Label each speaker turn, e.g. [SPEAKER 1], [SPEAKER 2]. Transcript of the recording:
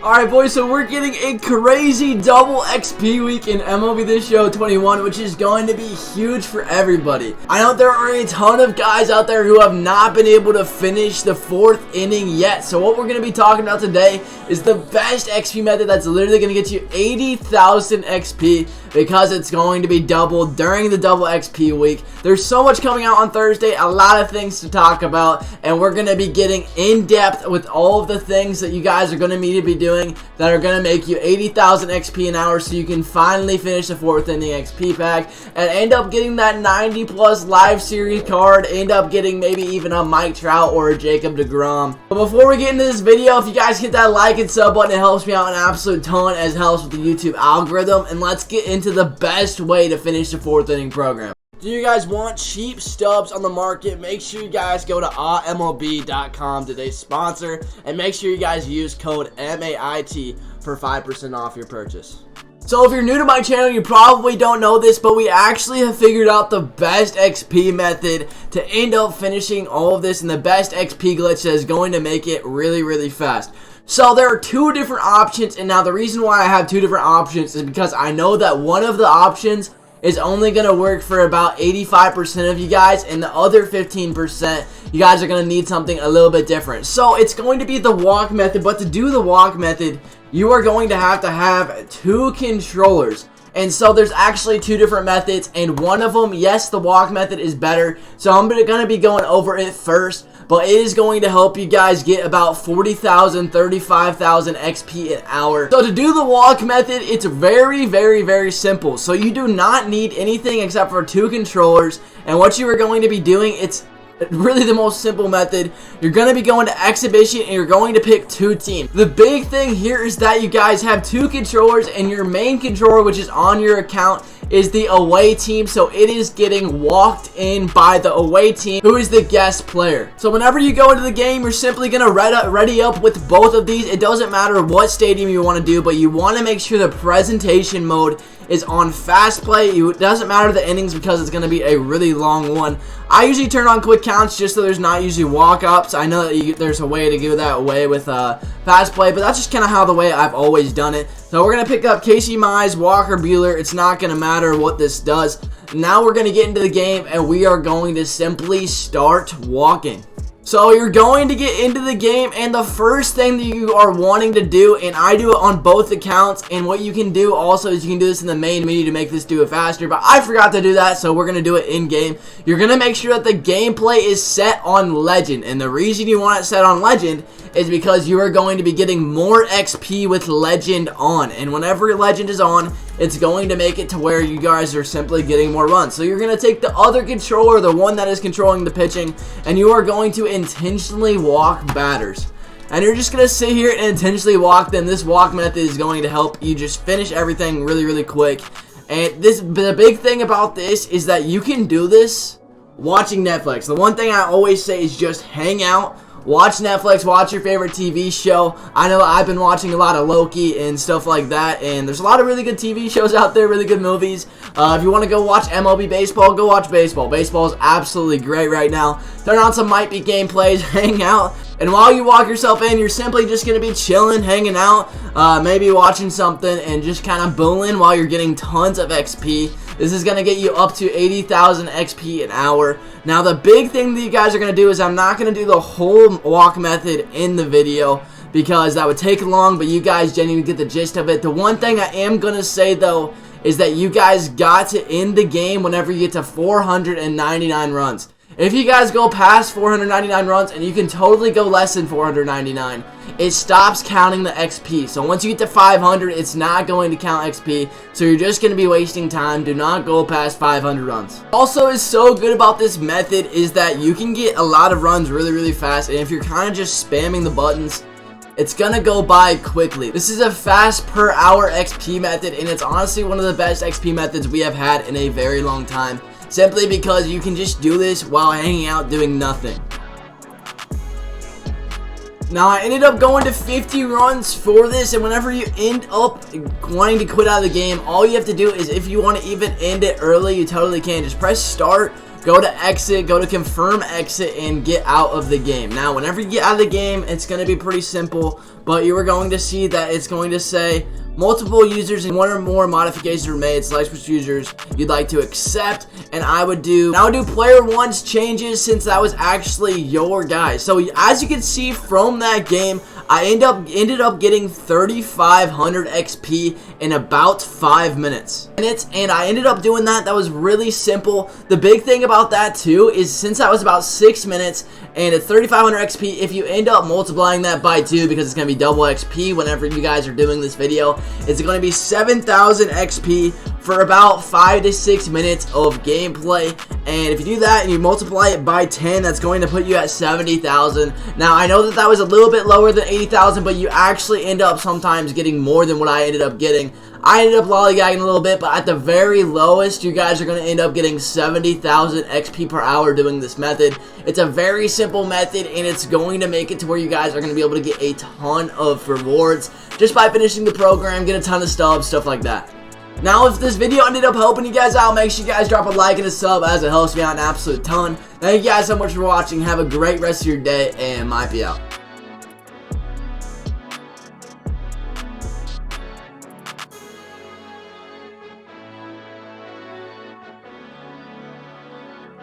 [SPEAKER 1] Alright boys, so we're getting a crazy double XP week in MLB The Show 21, which is going to be huge for everybody. I know there are a ton of guys out there who have not been able to finish the 4th inning yet. So what we're going to be talking about today is the best XP method that's literally going to get you 80,000 XP because it's going to be doubled during the double XP week. There's so much coming out on Thursday, a lot of things to talk about, and we're going to be getting in depth with all of the things that you guys are going to need to be doing that are going to make you 80,000 XP an hour so you can finally finish the 4th inning XP pack and end up getting that 90 plus live series card, end up getting maybe even a Mike Trout or a Jacob deGrom. But before we get into this video, if you guys hit that like and sub button, it helps me out an absolute ton as it helps with the YouTube algorithm. And let's get into the best way to finish the 4th inning program. Do you guys want cheap stubs on the market? Make sure you guys go to MLB.com, today's sponsor, and make sure you guys use code MAIT for 5% off your purchase. So if you're new to my channel, you probably don't know this, but we actually have figured out the best XP method to end up finishing all of this, and the best XP glitch that is going to make it really fast. So there are two different options, and now the reason why I have two different options is because I know that one of the options is only going to work for about 85% of you guys, and the other 15% you guys are going to need something a little bit different. So it's going to be the walk method, but to do the walk method you are going to have 2 controllers. And so there's actually 2 different methods, and one of them, yes, the walk method is better, so I'm going to be going over it first, but it is going to help you guys get about 40,000, 35,000 XP an hour. So to do the walk method, it's very simple. So you do not need anything except for 2 controllers, and what you are going to be doing, it's really the most simple method. You're going to be going to exhibition and you're going to pick 2 teams. The big thing here is that you guys have 2 controllers, and your main controller, which is on your account, is the away team, so it is getting walked in by the away team, who is the guest player. So whenever you go into the game, you're simply going to ready up with both of these. It doesn't matter what stadium you want to do, but you want to make sure the presentation mode is on fast play. It doesn't matter the innings because it's going to be a really long one. I usually turn on quick counts just so there's not usually walk-ups. I know that there's a way to go that way with fast play, but that's just kind of how the way I've always done it. So we're going to pick up Casey Mize, Walker Buehler. It's not going to matter what this does. Now we're going to get into the game, and we are going to simply start walking. So you're going to get into the game, and the first thing that you are wanting to do, and I do it on both accounts, and what you can do also is you can do this in the main menu to make this do it faster, but I forgot to do that, so we're going to do it in game. You're going to make sure that the gameplay is set on legend, and the reason you want it set on legend is because you are going to be getting more XP with legend on, and whenever legend is on, it's going to make it to where you guys are simply getting more runs. So you're going to take the other controller, the one that is controlling the pitching, and you are going to intentionally walk batters. And you're just going to sit here and intentionally walk them. This walk method is going to help you just finish everything really quick. And the big thing about this is that you can do this watching Netflix. The one thing I always say is just hang out, watch Netflix, watch your favorite TV show. I know I've been watching a lot of Loki and stuff like that, and there's a lot of really good TV shows out there, really good movies. If you want to go watch MLB baseball, go watch baseball. Baseball is absolutely great right now. Turn on some Might Be gameplays, hang out, and while you walk yourself in, you're simply just going to be chilling, hanging out, maybe watching something, and just kind of booling while you're getting tons of XP. This is going to get you up to 80,000 XP an hour. Now, the big thing that you guys are going to do is I'm not going to do the whole walk method in the video because that would take long, but you guys genuinely get the gist of it. The one thing I am going to say, though, is that you guys got to end the game whenever you get to 499 runs. If you guys go past 499 runs, and you can totally go less than 499, it stops counting the XP. So once you get to 500, it's not going to count XP, so you're just going to be wasting time. Do not go past 500 runs. Also, is so good about this method is that you can get a lot of runs really fast, and if you're kind of just spamming the buttons, it's gonna go by quickly. This is a fast per hour XP method, and it's honestly one of the best XP methods we have had in a very long time, simply because you can just do this while hanging out doing nothing. Now, I ended up going to 50 runs for this, and whenever you end up wanting to quit out of the game, all you have to do is, if you want to even end it early, you totally can. Just press start, go to exit, go to confirm exit, and get out of the game. Now, whenever you get out of the game, it's going to be pretty simple, but you are going to see that it's going to say multiple users and one or more modifications were made. Select which users you'd like to accept, and I would do player one's changes since that was actually your guy. So as you can see from that game, I ended up getting 3,500 XP in about 5 minutes. And I ended up doing that. That was really simple. The big thing about that too is since that was about 6 minutes and at 3,500 XP, if you end up multiplying that by 2, because it's going to be double XP whenever you guys are doing this video, it's going to be 7,000 XP for about 5 to 6 minutes of gameplay. And if you do that and you multiply it by 10, that's going to put you at 70,000. Now, I know that that was a little bit lower than 80,000, but you actually end up sometimes getting more than what I ended up getting. I ended up lollygagging a little bit, but at the very lowest, you guys are going to end up getting 70,000 XP per hour doing this method. It's a very simple method, and it's going to make it to where you guys are going to be able to get a ton of rewards just by finishing the program, get a ton of stubs, stuff like that. Now, if this video ended up helping you guys out, make sure you guys drop a like and a sub, as it helps me out an absolute ton. Thank you guys so much for watching. Have a great rest of your day, and might be out.